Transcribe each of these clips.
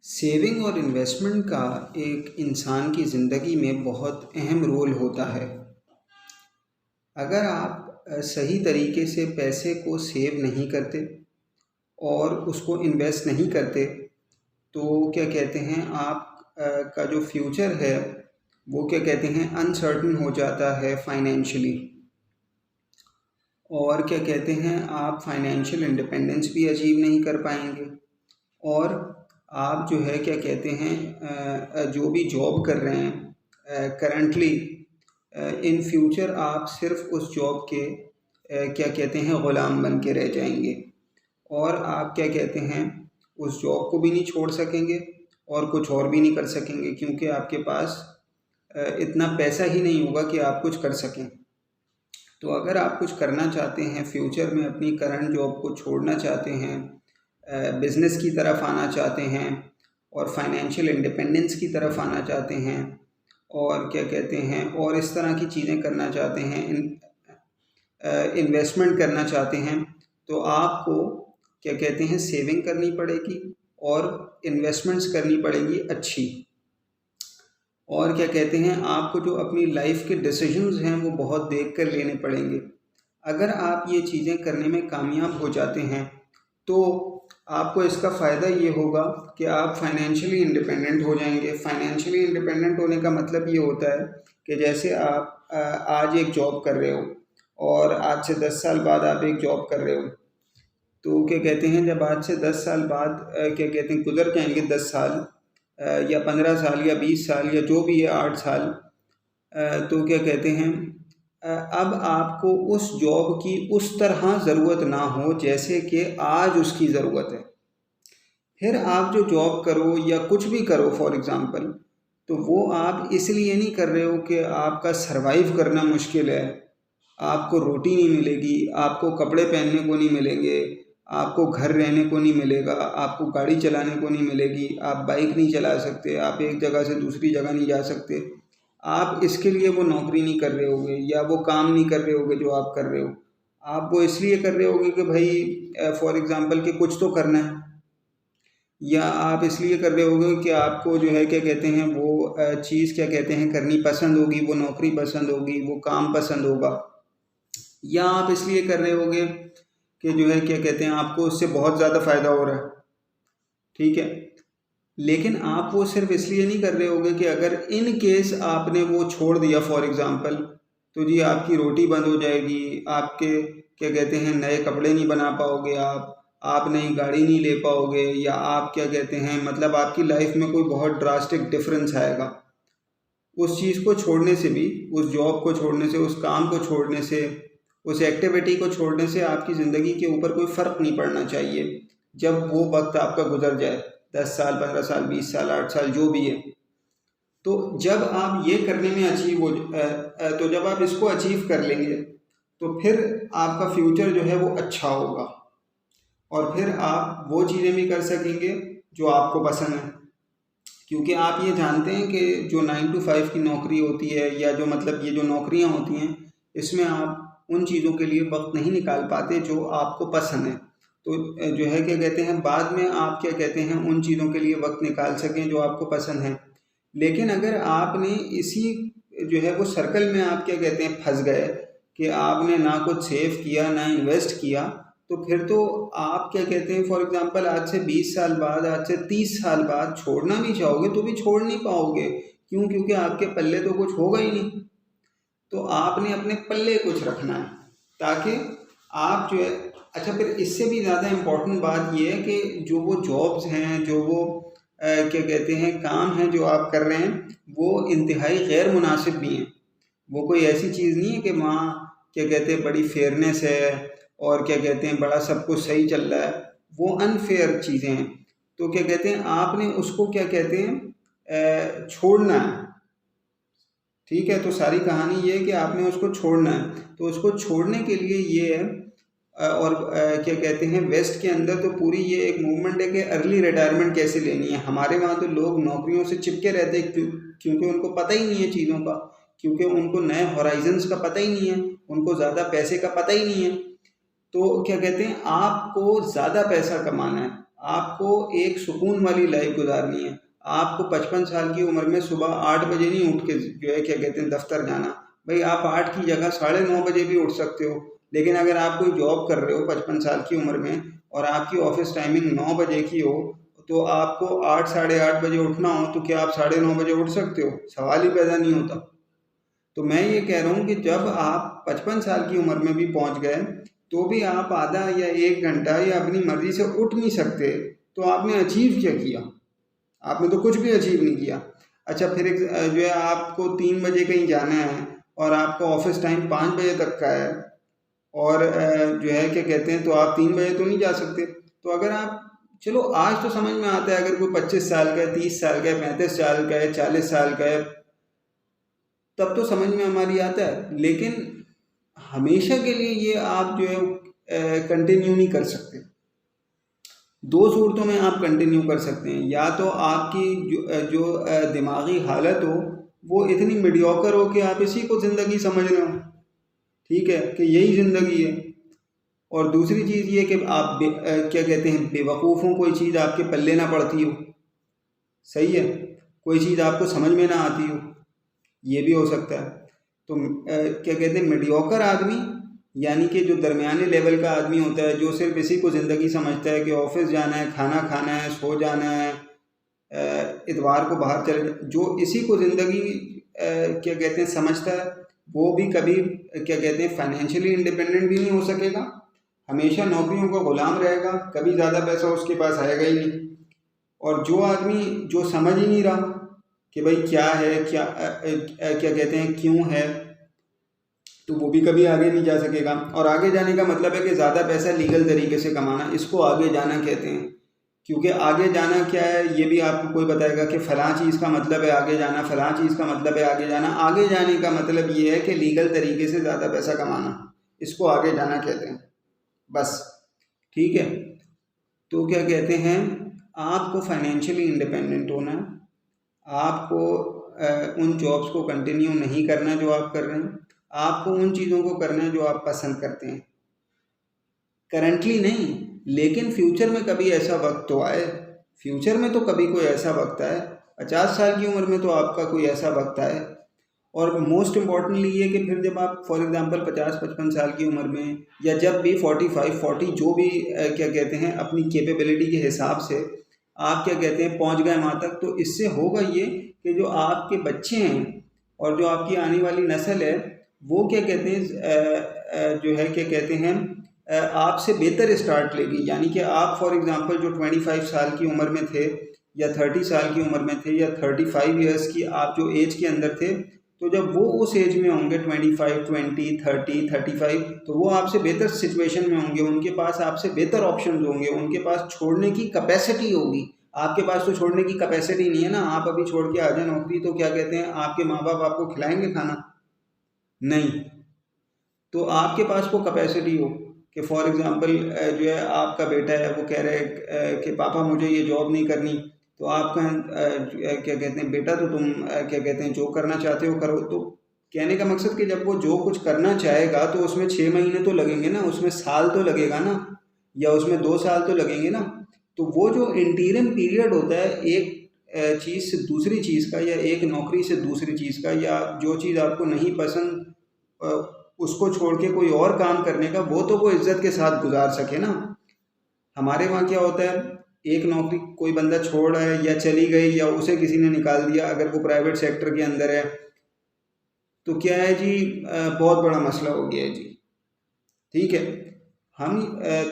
Saving और investment का एक इंसान की ज़िंदगी में बहुत अहम रोल होता है। अगर आप सही तरीके से पैसे को सेव नहीं करते और उसको इन्वेस्ट नहीं करते तो क्या कहते हैं आप का जो फ्यूचर है वो क्या कहते हैं अनसर्टन हो जाता है फाइनेंशियली। और क्या कहते हैं आप फाइनेंशियल इंडिपेंडेंस भी अचीव नहीं कर पाएंगे। और आप जो है क्या कहते हैं जो भी जॉब कर रहे हैं करंटली, इन फ्यूचर आप सिर्फ उस जॉब के क्या कहते हैं ग़ुलाम बन के रह जाएंगे। और आप क्या कहते हैं उस जॉब को भी नहीं छोड़ सकेंगे और कुछ और भी नहीं कर सकेंगे, क्योंकि आपके पास इतना पैसा ही नहीं होगा कि आप कुछ कर सकें। तो अगर आप कुछ करना चाहते हैं फ्यूचर में, अपनी करंट जॉब को छोड़ना चाहते हैं, बिज़नेस की तरफ आना चाहते हैं और फाइनेंशियल इंडिपेंडेंस की तरफ आना चाहते हैं और क्या कहते हैं और इस तरह की चीज़ें करना चाहते हैं, इन्वेस्टमेंट करना चाहते हैं, तो आपको क्या कहते हैं सेविंग करनी पड़ेगी और इन्वेस्टमेंट्स करनी पड़ेंगी अच्छी। और क्या कहते हैं आपको जो अपनी लाइफ के डिसीजंस हैं वो बहुत देख कर लेने पड़ेंगे। अगर आप ये चीज़ें करने में कामयाब हो जाते हैं तो आपको इसका फ़ायदा ये होगा कि आप फाइनेंशियली इंडिपेंडेंट हो जाएंगे। फाइनेंशियली इंडिपेंडेंट होने का मतलब ये होता है कि जैसे आप आज एक जॉब कर रहे हो और आज से 10 साल बाद आप एक जॉब कर रहे हो, तो क्या कहते हैं जब आज से 10 साल बाद क्या कहते हैं गुजर जाएंगे 10 साल या 15 साल या 20 साल या जो भी है 8 साल, तो क्या कहते हैं अब आपको उस जॉब की उस तरह ज़रूरत ना हो जैसे कि आज उसकी ज़रूरत है। फिर आप जो जॉब करो या कुछ भी करो फॉर एग्ज़ाम्पल, तो वो आप इसलिए नहीं कर रहे हो कि आपका सरवाइव करना मुश्किल है, आपको रोटी नहीं मिलेगी, आपको कपड़े पहनने को नहीं मिलेंगे, आपको घर रहने को नहीं मिलेगा, आपको गाड़ी चलाने को नहीं मिलेगी, आप बाइक नहीं चला सकते, आप एक जगह से दूसरी जगह नहीं जा सकते। आप इसके लिए वो नौकरी नहीं कर रहे होगे या वो काम नहीं कर रहे होगे जो आप कर रहे हो। आप वो इसलिए कर रहे होगे कि भाई फॉर एग्ज़ाम्पल कि कुछ तो करना है, या आप इसलिए कर रहे होगे कि आपको जो है क्या कहते हैं वो चीज़ क्या कहते हैं करनी पसंद होगी, वो नौकरी पसंद होगी, वो काम पसंद होगा। या आप इसलिए कर रहे होगे कि जो है क्या कहते हैं आपको उससे बहुत ज़्यादा फ़ायदा हो रहा है, ठीक है। लेकिन आप वो सिर्फ इसलिए नहीं कर रहे होगे कि अगर इन केस आपने वो छोड़ दिया फॉर एग्ज़ाम्पल, तो जी आपकी रोटी बंद हो जाएगी, आपके क्या कहते हैं नए कपड़े नहीं बना पाओगे, आप नई गाड़ी नहीं ले पाओगे, या आप क्या कहते हैं मतलब आपकी लाइफ में कोई बहुत ड्रास्टिक डिफरेंस आएगा। उस चीज़ को छोड़ने से भी, उस जॉब को छोड़ने से, उस काम को छोड़ने से, उस एक्टिविटी को छोड़ने से आपकी ज़िंदगी के ऊपर कोई फ़र्क नहीं पड़ना चाहिए जब वो वक्त आपका गुजर जाए, 10 साल, 15 साल, 20 साल, 8 साल जो भी है। तो जब आप ये करने में तो जब आप इसको अचीव कर लेंगे तो फिर आपका फ्यूचर जो है वो अच्छा होगा और फिर आप वो चीज़ें भी कर सकेंगे जो आपको पसंद है। क्योंकि आप ये जानते हैं कि जो 9 to 5 की नौकरी होती है या जो मतलब ये जो नौकरियां होती हैं, इसमें आप उन चीज़ों के लिए वक्त नहीं निकाल पाते जो आपको पसंद है। तो जो है क्या कहते हैं बाद में आप क्या कहते हैं उन चीज़ों के लिए वक्त निकाल सकें जो आपको पसंद है। लेकिन अगर आपने इसी जो है वो सर्कल में आप क्या कहते हैं फंस गए कि आपने ना कुछ सेव किया ना इन्वेस्ट किया, तो फिर तो आप क्या कहते हैं फॉर एग्ज़ाम्पल आज से 20 साल बाद, आज से 30 साल बाद छोड़ना भी चाहोगे तो भी छोड़ नहीं पाओगे। क्यों? क्योंकि आपके पल्ले तो कुछ होगा ही नहीं। तो आपने अपने पल्ले कुछ रखना है ताकि आप जो है अच्छा, फिर इससे भी ज़्यादा इम्पोर्टेंट बात यह है कि जो वो जॉब्स हैं, जो वो क्या कहते हैं काम हैं जो आप कर रहे हैं, वो इंतहाई गैर मुनासिब भी हैं। वो कोई ऐसी चीज़ नहीं है कि वहाँ क्या कहते हैं बड़ी फेयरनेस है और क्या कहते हैं बड़ा सब कुछ सही चल रहा है, वो अनफेयर चीज़ें हैं। तो क्या कहते हैं आपने उसको क्या कहते हैं छोड़ना है, ठीक है। तो सारी कहानी ये है कि आपने उसको छोड़ना है। तो उसको छोड़ने के लिए ये है और क्या कहते हैं वेस्ट के अंदर तो पूरी ये एक मूवमेंट है कि अर्ली रिटायरमेंट कैसे लेनी है। हमारे वहाँ तो लोग नौकरियों से चिपके रहते हैं क्योंकि उनको पता ही नहीं है चीज़ों का, क्योंकि उनको नए हॉराइजन्स का पता ही नहीं है, उनको ज़्यादा पैसे का पता ही नहीं है। तो क्या कहते हैं आपको ज़्यादा पैसा कमाना है, आपको एक सुकून वाली लाइफ गुजारनी है। आपको 55 साल की उम्र में सुबह 8 बजे नहीं उठ के जो है क्या कहते हैं दफ्तर जाना। भाई आप 8 की जगह 9:30 बजे भी उठ सकते हो। लेकिन अगर आप कोई जॉब कर रहे हो 55 साल की उम्र में और आपकी ऑफिस टाइमिंग 9 बजे की हो, तो आपको 8 साढ़े 8 बजे उठना हो, तो क्या आप 9:30 बजे उठ सकते हो? सवाल ही पैदा नहीं होता। तो मैं ये कह रहा हूँ कि जब आप 55 साल की उम्र में भी पहुँच गए, तो भी आप आधा या 1 घंटा या अपनी मर्जी से उठ नहीं सकते, तो आपने अचीव क्या किया? आपने तो कुछ भी अचीव नहीं किया। अच्छा, फिर एक जो है आपको 3 बजे कहीं जाना है और आपका ऑफिस टाइम 5 बजे तक का है, और जो है क्या कहते हैं, तो आप 3 बजे तो नहीं जा सकते। तो अगर आप, चलो आज तो समझ में आता है, अगर कोई 25 साल का है, 30 साल का है, 35 साल का है, 40 साल का है, तब तो समझ में हमारी आता है। लेकिन हमेशा के लिए ये आप जो है कंटिन्यू नहीं कर सकते। दो सूरतों में आप कंटिन्यू कर सकते हैं, या तो आपकी जो दिमागी हालत हो वो इतनी मीडियोकर हो कि आप इसी को ज़िंदगी समझ रहे हो, ठीक है, कि यही ज़िंदगी है। और दूसरी चीज़ ये कि आप क्या कहते हैं बेवकूफ़ हो, कोई चीज़ आपके पल्ले ना पड़ती हो, सही है, कोई चीज़ आपको समझ में ना आती हो, ये भी हो सकता है। तो क्या कहते हैं मीडियोकर आदमी, यानी कि जो दरमियाने लेवल का आदमी होता है, जो सिर्फ इसी को ज़िंदगी समझता है कि ऑफिस जाना है, खाना खाना है, सो जाना है, इतवार को बाहर चले, जो इसी को ज़िंदगी क्या कहते हैं समझता है, वो भी कभी क्या कहते हैं फाइनेंशियली इंडिपेंडेंट भी नहीं हो सकेगा, हमेशा नौकरियों का गुलाम रहेगा, कभी ज़्यादा पैसा उसके पास आएगा ही नहीं। और जो आदमी जो समझ ही नहीं रहा कि भाई क्या है, क्या कहते हैं क्यों है, तो वो भी कभी आगे नहीं जा सकेगा। और आगे जाने का मतलब है कि ज़्यादा पैसा लीगल तरीके से कमाना, इसको आगे जाना कहते हैं। क्योंकि आगे जाना क्या है ये भी आपको कोई बताएगा कि फ़लाँ चीज़ का मतलब है आगे जाना, फ़लाँ चीज़ का मतलब है आगे जाना। आगे जाने का मतलब ये है कि लीगल तरीके से ज़्यादा पैसा कमाना, इसको आगे जाना कहते हैं, बस, ठीक है। तो क्या कहते हैं, आपको फाइनेंशियली इंडिपेंडेंट होना है, आपको उन जॉब्स को कंटिन्यू नहीं करना जो आप कर रहे हैं, आपको उन चीज़ों को करना है जो आप पसंद करते हैं, करंटली नहीं, लेकिन फ्यूचर में कभी ऐसा वक्त तो आए, फ्यूचर में तो कभी कोई ऐसा वक्त आए, 50 साल की उम्र में तो आपका कोई ऐसा वक्त आए। और मोस्ट इम्पॉर्टेंटली ये कि फिर जब आप फॉर एग्जांपल 50-55 साल की उम्र में, या जब भी 45-40 जो भी क्या कहते हैं अपनी कैपेबिलिटी के हिसाब से आप क्या कहते हैं पहुंच गए वहाँ तक, तो इससे होगा ये कि जो आपके बच्चे हैं और जो आपकी आने वाली नस्ल है, वो क्या कहते हैं जो है क्या कहते हैं आपसे बेहतर स्टार्ट लेगी। यानी कि आप फॉर एग्जांपल जो 25 साल की उम्र में थे, या 30 साल की उम्र में थे, या 35 ईयर्स की आप जो एज के अंदर थे, तो जब वो उस एज में होंगे 25, 20, 30, 35, तो वो आपसे बेहतर सिचुएशन में होंगे, उनके पास आपसे बेहतर ऑप्शन होंगे, उनके पास छोड़ने की कैपेसिटी होगी। आपके पास तो छोड़ने की कैपेसिटी नहीं है ना, आप अभी छोड़ के आ जाए नौकरी, तो क्या कहते हैं आपके माँ बाप आपको खिलाएंगे खाना? नहीं। तो आपके पास वो कैपेसिटी हो कि फॉर एग्जांपल जो है आपका बेटा है, वो कह रहे हैं कि पापा मुझे ये जॉब नहीं करनी, तो आप कहें क्या कहते हैं बेटा तो तुम क्या कहते हैं जो करना चाहते हो करो। तो कहने का मकसद कि जब वो जो कुछ करना चाहेगा तो उसमें 6 महीने तो लगेंगे ना, उसमें साल तो लगेगा ना, या उसमें 2 साल तो लगेंगे ना। तो वो जो इंटीरियम पीरियड होता है एक चीज़ से दूसरी चीज़ का, या एक नौकरी से दूसरी चीज़ का, या जो चीज़ आपको नहीं पसंद उसको छोड़ के कोई और काम करने का, वो तो वो इज्जत के साथ गुजार सके ना। हमारे वहाँ क्या होता है, एक नौकरी कोई बंदा छोड़ रहा है या चली गई या उसे किसी ने निकाल दिया, अगर वो प्राइवेट सेक्टर के अंदर है, तो क्या है जी बहुत बड़ा मसला हो गया है जी, ठीक है। हम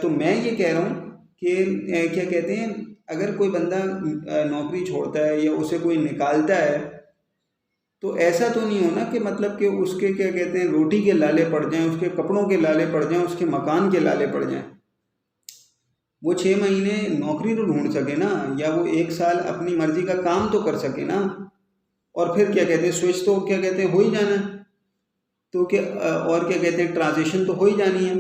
तो मैं ये कह रहा हूँ कि क्या कहते हैं अगर कोई बंदा नौकरी छोड़ता है या उसे कोई निकालता है, तो ऐसा तो नहीं होना कि मतलब कि उसके क्या कहते हैं रोटी के लाले पड़ जाएं, उसके कपड़ों के लाले पड़ जाएं, उसके मकान के लाले पड़ जाएं। वो 6 महीने नौकरी तो ढूंढ सके ना, या वो 1 साल अपनी मर्जी का काम तो कर सके ना, और फिर क्या कहते हैं स्विच तो क्या कहते हैं हो ही जाना है। तो क्या और क्या कहते हैं ट्रांजिशन तो हो ही जानी है।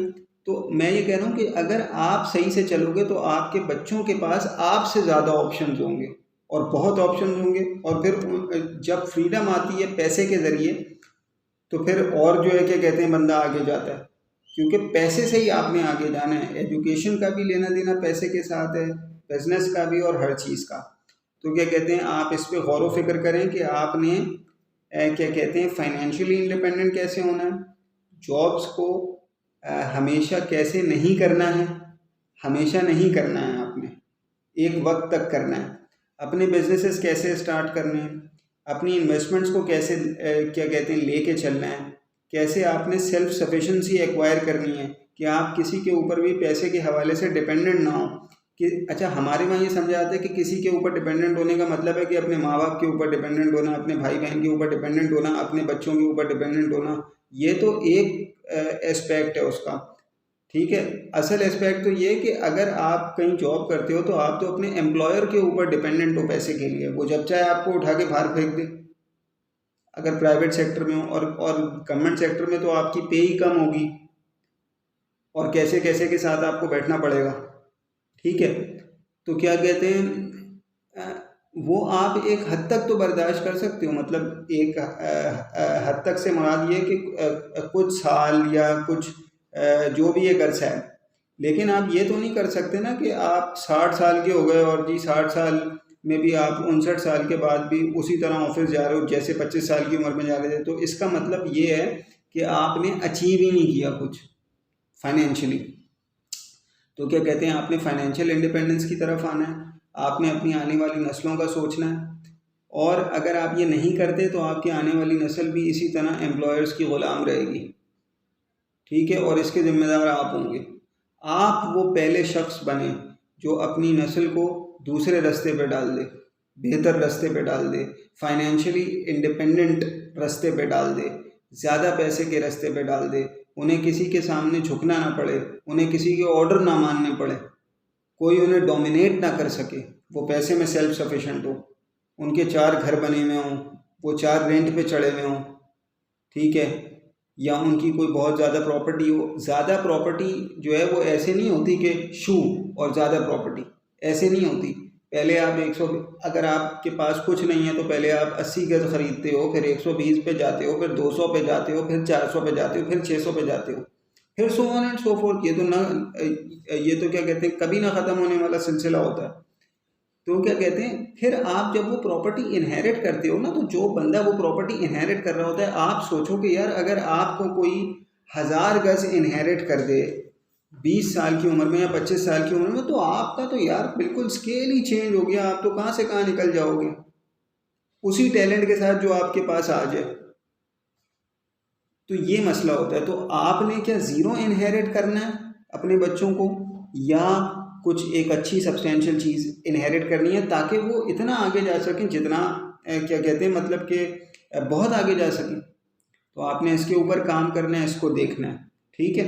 तो मैं ये कह रहा हूँ कि अगर आप सही से चलोगे तो आपके बच्चों के पास आपसे ज़्यादा ऑप्शन होंगे, और बहुत ऑप्शन होंगे। और फिर जब फ्रीडम आती है पैसे के ज़रिए, तो फिर और जो है क्या कहते हैं बंदा आगे जाता है, क्योंकि पैसे से ही आपने आगे जाना है। एजुकेशन का भी लेना देना पैसे के साथ है, बिजनेस का भी और हर चीज़ का। तो क्या कहते हैं आप इस पे गौर व फिक्र करें कि आपने क्या कहते हैं फाइनेंशियली इंडिपेंडेंट कैसे होना है, जॉब्स को हमेशा कैसे नहीं करना है, हमेशा नहीं करना है आपने, एक वक्त तक करना है, अपने बिजनेसेस कैसे स्टार्ट करने हैं, अपनी इन्वेस्टमेंट्स को कैसे क्या कहते हैं लेके चलना है, कैसे आपने सेल्फ सफिशेंसी एक्वायर करनी है कि आप किसी के ऊपर भी पैसे के हवाले से डिपेंडेंट ना हो। कि अच्छा हमारे वहाँ ये समझा जाता है कि किसी के ऊपर डिपेंडेंट होने का मतलब है कि अपने माँ बाप के ऊपर डिपेंडेंट होना, अपने भाई बहन के ऊपर डिपेंडेंट होना, अपने बच्चों के ऊपर डिपेंडेंट होना। ये तो एक एस्पेक्ट है उसका, ठीक है। असल एस्पेक्ट तो ये कि अगर आप कहीं जॉब करते हो तो आप तो अपने एम्प्लॉयर के ऊपर डिपेंडेंट हो पैसे के लिए, वो जब चाहे आपको उठा के बाहर फेंक दे अगर प्राइवेट सेक्टर में हो, और गवर्नमेंट सेक्टर में तो आपकी पे ही कम होगी और कैसे कैसे के साथ आपको बैठना पड़ेगा, ठीक है। तो क्या कहते हैं वो आप एक हद तक तो बर्दाश्त कर सकते हो, मतलब एक हद तक से मुराद ये कि कुछ साल या कुछ जो भी एक अरसा है, लेकिन आप ये तो नहीं कर सकते ना कि आप 60 साल के हो गए और जी 60 साल में भी आप 59 साल के बाद भी उसी तरह ऑफिस जा रहे हो जैसे 25 साल की उम्र में जा रहे थे। तो इसका मतलब ये है कि आपने अचीव ही नहीं किया कुछ फाइनेंशियली। तो क्या कहते हैं आपने फाइनेंशियल इंडिपेंडेंस की तरफ आना है, आपने अपनी आने वाली नस्लों का सोचना है, और अगर आप ये नहीं करते तो आपकी आने वाली नस्ल भी इसी तरह एम्प्लॉयर्स की ग़ुलाम रहेगी, ठीक है, और इसके ज़िम्मेदार आप होंगे। आप वो पहले शख्स बने जो अपनी नस्ल को दूसरे रास्ते पे डाल दे, बेहतर रास्ते पे डाल दे, फाइनेंशियली इंडिपेंडेंट रास्ते पे डाल दे, ज़्यादा पैसे के रास्ते पे डाल दे, उन्हें किसी के सामने झुकना ना पड़े, उन्हें किसी के ऑर्डर ना मानने पड़े, कोई उन्हें डोमिनेट ना कर सके, वो पैसे में सेल्फ सफिशेंट हो, उनके 4 घर बने हुए हों, वो 4 रेंट पे चढ़े हुए हों, ठीक है, या उनकी कोई बहुत ज़्यादा प्रॉपर्टी हो। ज़्यादा प्रॉपर्टी जो है वो ऐसे नहीं होती कि शू और ज़्यादा प्रॉपर्टी ऐसे नहीं होती। पहले आप 100, अगर आपके पास कुछ नहीं है तो पहले आप 80 गज खरीदते हो, फिर 120 पे जाते हो, फिर 200 पे जाते हो, फिर 400 पे जाते हो, फिर 600 पे जाते हो, फिर so on and so fourth. ये तो क्या कहते हैं कभी ना ख़त्म होने वाला सिलसिला होता है। तो क्या कहते हैं फिर आप जब वो प्रॉपर्टी इनहेरिट करते हो ना, तो जो बंदा वो प्रॉपर्टी इनहेरिट कर रहा होता है, आप सोचो कि यार अगर आपको कोई 1000 गज इनहेरिट कर दे 20 साल की उम्र में या 25 साल की उम्र में, तो आपका तो यार बिल्कुल स्केल ही चेंज हो गया। आप तो कहाँ से कहाँ निकल जाओगे उसी टैलेंट के साथ जो आपके पास आ जाए। तो ये मसला होता है। तो आपने क्या ज़ीरो इनहेरिट करना है अपने बच्चों को, या कुछ एक अच्छी सब्सटेंशियल चीज़ इनहेरिट करनी है ताकि वो इतना आगे जा सकें जितना क्या कहते हैं मतलब कि बहुत आगे जा सकें। तो आपने इसके ऊपर काम करना है, इसको देखना है, ठीक है।